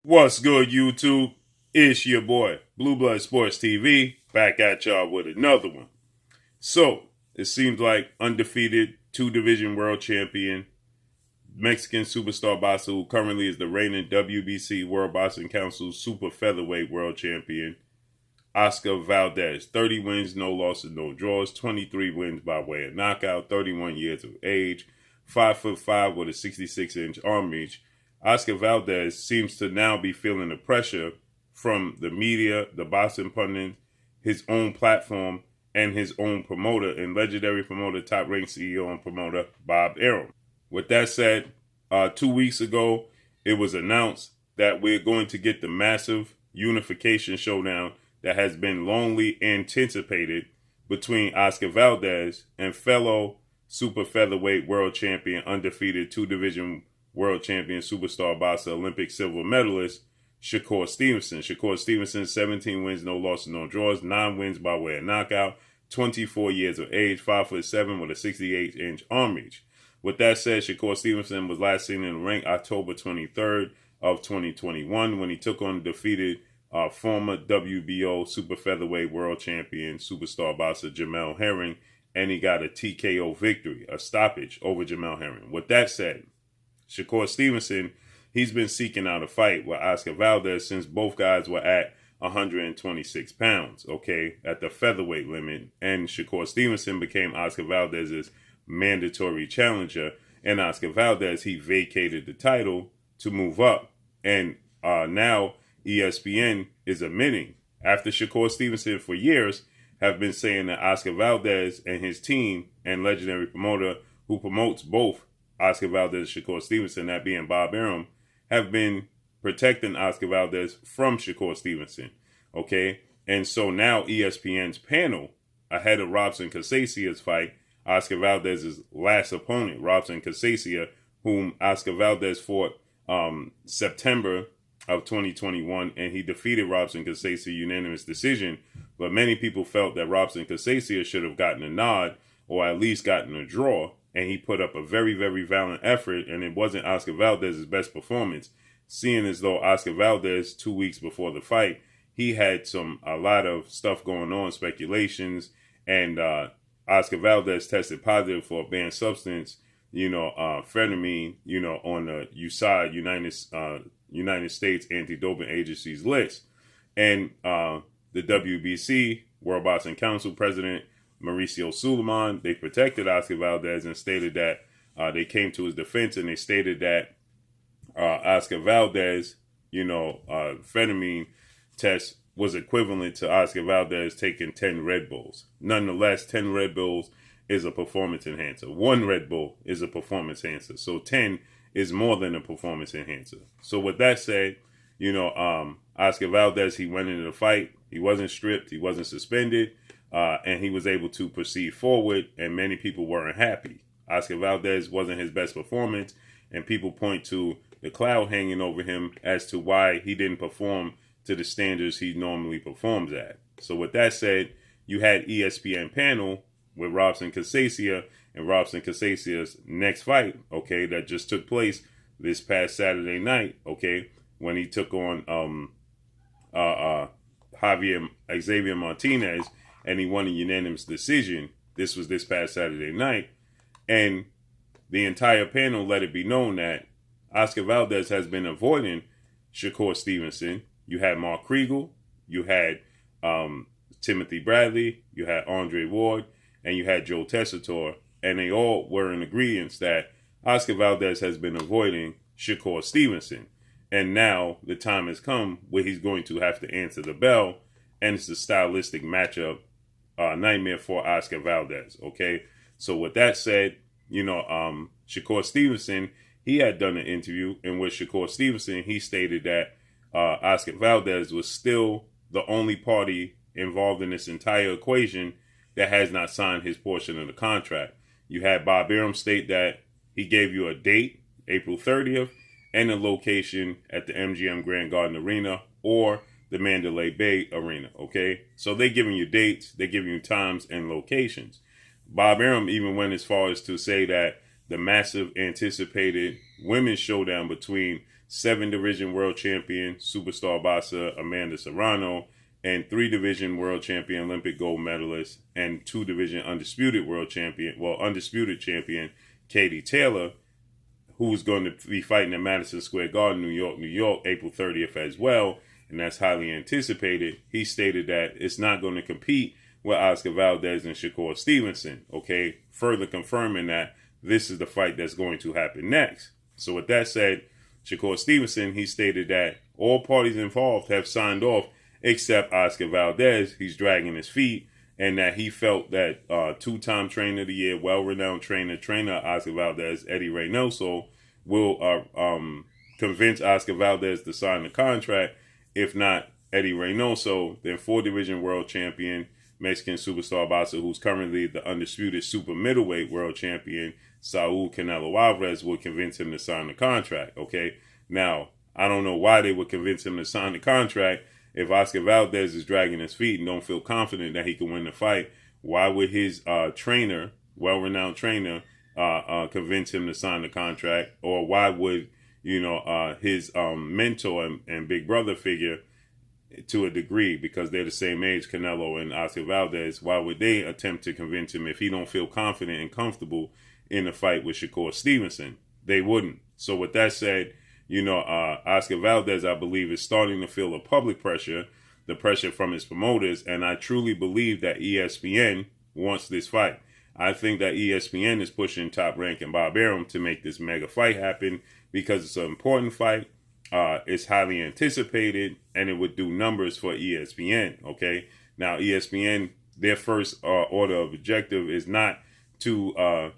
What's good, YouTube? It's your boy, Blue Blood Sports TV, back at y'all with another one. So, it seems like undefeated two-division world champion, Mexican superstar boxer who currently is the reigning WBC World Boxing Council super featherweight world champion, Oscar Valdez. 30 wins, no losses, no draws, 23 wins by way of knockout, 31 years of age, 5'5" with a 66-inch arm reach. Oscar Valdez seems to now be feeling the pressure from the media, the boxing pundits, his own platform, and his own promoter and legendary promoter, top-ranked CEO and promoter, Bob Arum. With that said, 2 weeks ago, it was announced that we're going to get the massive unification showdown that has been longly anticipated between Oscar Valdez and fellow super featherweight world champion, undefeated two-division world champion, superstar boxer, Olympic silver medalist, Shakur Stevenson. Shakur Stevenson, 17 wins, no losses, no draws, 9 wins by way of knockout, 24 years of age, 5'7" with a 68-inch arm reach. With that said, Shakur Stevenson was last seen in the ring October 23rd of 2021 when he took on the defeated former WBO super featherweight world champion, superstar boxer Jamel Herring, and he got a TKO victory, a stoppage over Jamel Herring. With that said, Shakur Stevenson, he's been seeking out a fight with Oscar Valdez since both guys were at 126 pounds, okay, at the featherweight limit. And Shakur Stevenson became Oscar Valdez's mandatory challenger. And Oscar Valdez, he vacated the title to move up. And now ESPN is admitting, after Shakur Stevenson for years have been saying that Oscar Valdez and his team and legendary promoter who promotes both Oscar Valdez and Shakur Stevenson, that being Bob Arum, have been protecting Oscar Valdez from Shakur Stevenson, okay? And so now ESPN's panel, ahead of Robson Casasia's fight, Oscar Valdez's last opponent, Robson Casasia, whom Oscar Valdez fought September of 2021, and he defeated Robson Casasia unanimous decision. But many people felt that Robson Casasia should have gotten a nod or at least gotten a draw. And he put up a very, very valiant effort, and it wasn't Oscar Valdez's best performance, seeing as though Oscar Valdez, 2 weeks before the fight, he had a lot of stuff going on, speculations, and Oscar Valdez tested positive for a banned substance, phentermine, on the USAID, United States Anti-Doping Agency's list. And the WBC, World Boxing Council President Mauricio Suleiman, they protected Oscar Valdez and stated that they came to his defense, and they stated that Oscar Valdez, phentermine test was equivalent to Oscar Valdez taking 10 Red Bulls. Nonetheless, 10 Red Bulls is a performance enhancer. 1 Red Bull is a performance enhancer. So 10 is more than a performance enhancer. So with that said, Oscar Valdez, he went into the fight. He wasn't stripped. He wasn't suspended. And he was able to proceed forward, and many people weren't happy. Oscar Valdez wasn't his best performance, and people point to the cloud hanging over him as to why he didn't perform to the standards he normally performs at. So with that said, you had ESPN panel with Robson Casasia and Robson Casasia's next fight, okay, that just took place this past Saturday night, okay, when he took on Xavier Martinez, and he won a unanimous decision. This was this past Saturday night. And the entire panel let it be known that Oscar Valdez has been avoiding Shakur Stevenson. You had Mark Kriegel, you had Timothy Bradley, you had Andre Ward, and you had Joe Tessitore. And they all were in agreement that Oscar Valdez has been avoiding Shakur Stevenson. And now the time has come where he's going to have to answer the bell. And it's a stylistic matchup, nightmare for Oscar Valdez, okay? So with that said, Shakur Stevenson, he had done an interview in which Shakur Stevenson, he stated that Oscar Valdez was still the only party involved in this entire equation that has not signed his portion of the contract. You had Bob Arum state that he gave you a date, April 30th, and a location at the MGM Grand Garden Arena or the Mandalay Bay Arena, okay? So they're giving you dates, they're giving you times and locations. Bob Arum even went as far as to say that the massive anticipated women's showdown between 7-division world champion, superstar boxer Amanda Serrano, and 3-division world champion, Olympic gold medalist, and 2-division undisputed champion, Katie Taylor, who's going to be fighting at Madison Square Garden, New York, April 30th as well, and that's highly anticipated. He stated that it's not going to compete with Oscar Valdez and Shakur Stevenson, okay? Further confirming that this is the fight that's going to happen next. So with that said, Shakur Stevenson, he stated that all parties involved have signed off except Oscar Valdez. He's dragging his feet, and that he felt that 2-time trainer of the year, well-renowned trainer Oscar Valdez, Eddie Reynoso, will convince Oscar Valdez to sign the contract. If not Eddie Reynoso, then 4-division world champion, Mexican superstar boxer who's currently the undisputed super middleweight world champion, Saul Canelo Alvarez, will convince him to sign the contract, okay? Now, I don't know why they would convince him to sign the contract. If Oscar Valdez is dragging his feet and don't feel confident that he can win the fight, why would his trainer, well-renowned trainer, convince him to sign the contract? Or why would, his mentor and big brother figure, to a degree, because they're the same age, Canelo and Oscar Valdez, why would they attempt to convince him if he don't feel confident and comfortable in the fight with Shakur Stevenson? They wouldn't. So with that said, Oscar Valdez, I believe, is starting to feel the public pressure, the pressure from his promoters, and I truly believe that ESPN wants this fight. I think that ESPN is pushing Top Rank and Bob Arum to make this mega fight happen because it's an important fight. It's highly anticipated, and it would do numbers for ESPN, okay? Now, ESPN, their first order of objective is not to,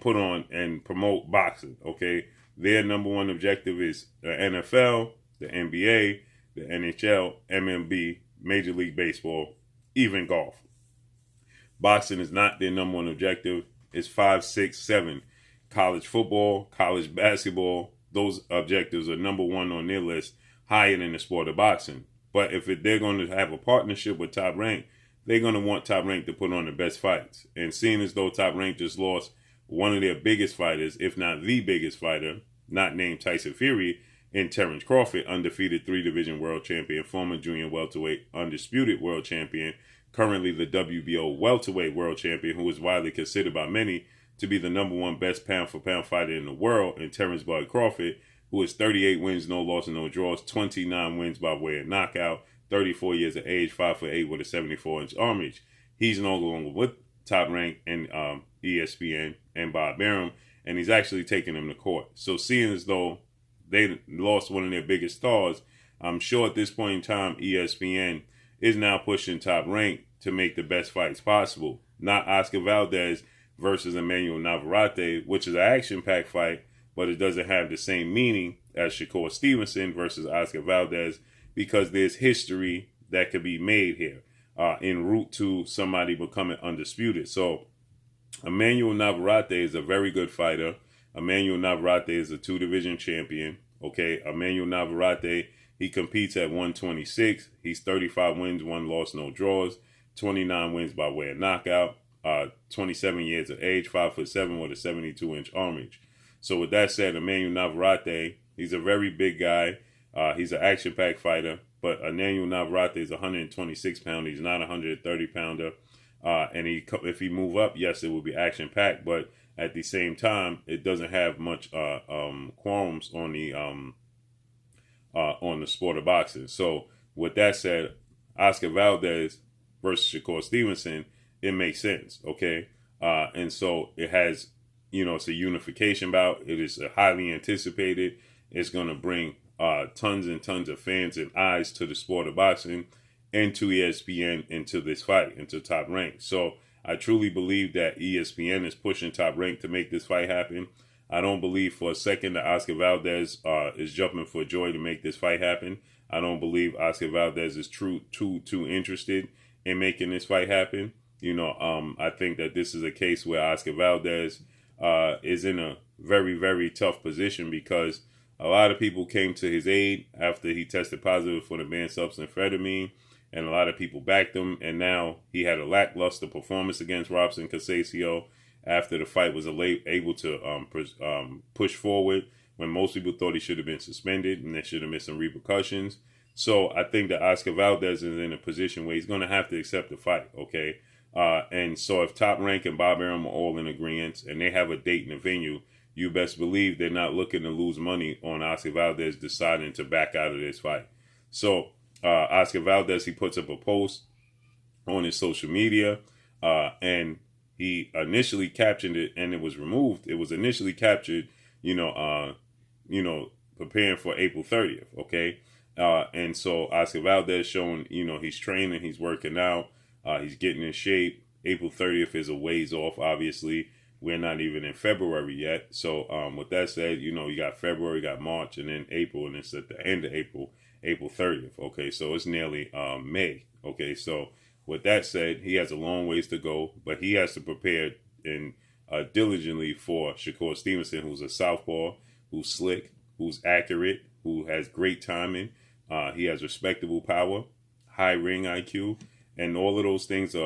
put on and promote boxing, okay? Their number one objective is the NFL, the NBA, the NHL, MLB, Major League Baseball, even golf. Boxing is not their number one objective. It's 5, 6, 7. College football, college basketball, those objectives are number one on their list, higher than the sport of boxing. But if they're going to have a partnership with Top Rank, they're going to want Top Rank to put on the best fights. And seeing as though Top Rank just lost one of their biggest fighters, if not the biggest fighter, not named Tyson Fury, in Terrence Crawford, undefeated 3-division world champion, former junior welterweight, undisputed world champion, currently the WBO welterweight world champion, who is widely considered by many to be the number one best pound-for-pound fighter in the world, in Terrence Bud Crawford, who has 38 wins, no loss, and no draws, 29 wins by way of knockout, 34 years of age, 5'8" with a 74-inch arm reach. He's no longer with Top Rank and ESPN and Bob Arum, and he's actually taking him to court. So seeing as though they lost one of their biggest stars, I'm sure at this point in time, ESPN is now pushing Top Rank to make the best fights possible. Not Oscar Valdez versus Emmanuel Navarrete, which is an action-packed fight, but it doesn't have the same meaning as Shakur Stevenson versus Oscar Valdez, because there's history that could be made here en route to somebody becoming undisputed. So Emmanuel Navarrete is a very good fighter. Emmanuel Navarrete is a 2-division champion. Okay, Emmanuel Navarrete, he competes at 126. He's 35 wins, 1 loss, no draws, 29 wins by way of knockout, 27 years of age, 5'7" with a 72-inch arm reach. So with that said, Emmanuel Navarrete, he's a very big guy. He's an action-packed fighter, but Emmanuel Navarrete is 126 pounder. He's not a 130 pounder. And if he move up, yes, it will be action-packed, but at the same time, it doesn't have much qualms on the sport of boxing. So with that said, Oscar Valdez versus Shakur Stevenson, it makes sense, okay? And so it has, it's a unification bout. It is highly anticipated. It's going to bring tons and tons of fans and eyes to the sport of boxing, and to ESPN, into this fight, into Top Rank. So I truly believe that ESPN is pushing Top Rank to make this fight happen. I don't believe for a second that Oscar Valdez is jumping for joy to make this fight happen. I don't believe Oscar Valdez is too interested in making this fight happen. I think that this is a case where Oscar Valdez is in a very, very tough position, because a lot of people came to his aid after he tested positive for the banned substance amphetamine, and a lot of people backed him, and now he had a lackluster performance against Robson Casasio after the fight was able to push forward. when most people thought he should have been suspended and there should have been some repercussions. So I think that Oscar Valdez is in a position where he's going to have to accept the fight, okay? And so if Top Rank and Bob Arum are all in agreement and they have a date and a venue, you best believe they're not looking to lose money on Oscar Valdez deciding to back out of this fight. So Oscar Valdez, he puts up a post on his social media, and he initially captioned it, and it was removed. It was initially captured, preparing for April 30th, okay? And so Oscar Valdez showing, he's training, he's working out, he's getting in shape. April 30th is a ways off, obviously. We're not even in February yet. So with that said, you got February, you got March, and then April, and it's at the end of April 30th. Okay, so it's nearly May. Okay, so with that said, he has a long ways to go, but he has to prepare and diligently for Shakur Stevenson, who's a southpaw, who's slick, who's accurate, who has great timing. He has respectable power, high ring IQ, and all of those things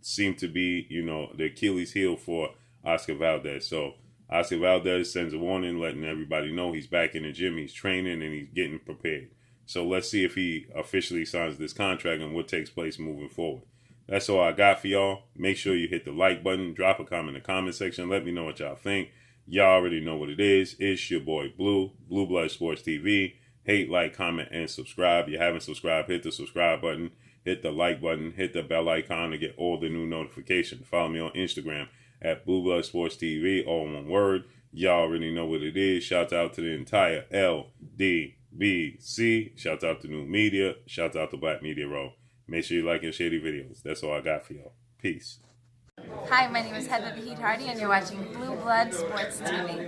seem to be, the Achilles heel for Oscar Valdez. So Oscar Valdez sends a warning, letting everybody know he's back in the gym, he's training, and he's getting prepared. So let's see if he officially signs this contract and what takes place moving forward. That's all I got for y'all. Make sure you hit the like button, drop a comment in the comment section, let me know what y'all think. Y'all already know what it is. It's your boy Blue Blood Sports TV. Hate, like, comment, and subscribe. If you haven't subscribed, hit the subscribe button, hit the like button, hit the bell icon to get all the new notifications. Follow me on Instagram at Blue Blood Sports TV, all one word. Y'all already know what it is. Shout out to the entire LDBC. Shout out to New Media. Shout out to Black Media Row. Make sure you like and share the videos. That's all I got for y'all. Peace. Hi, my name is Heather the Heat Hardy, and you're watching Blue Blood Sports TV.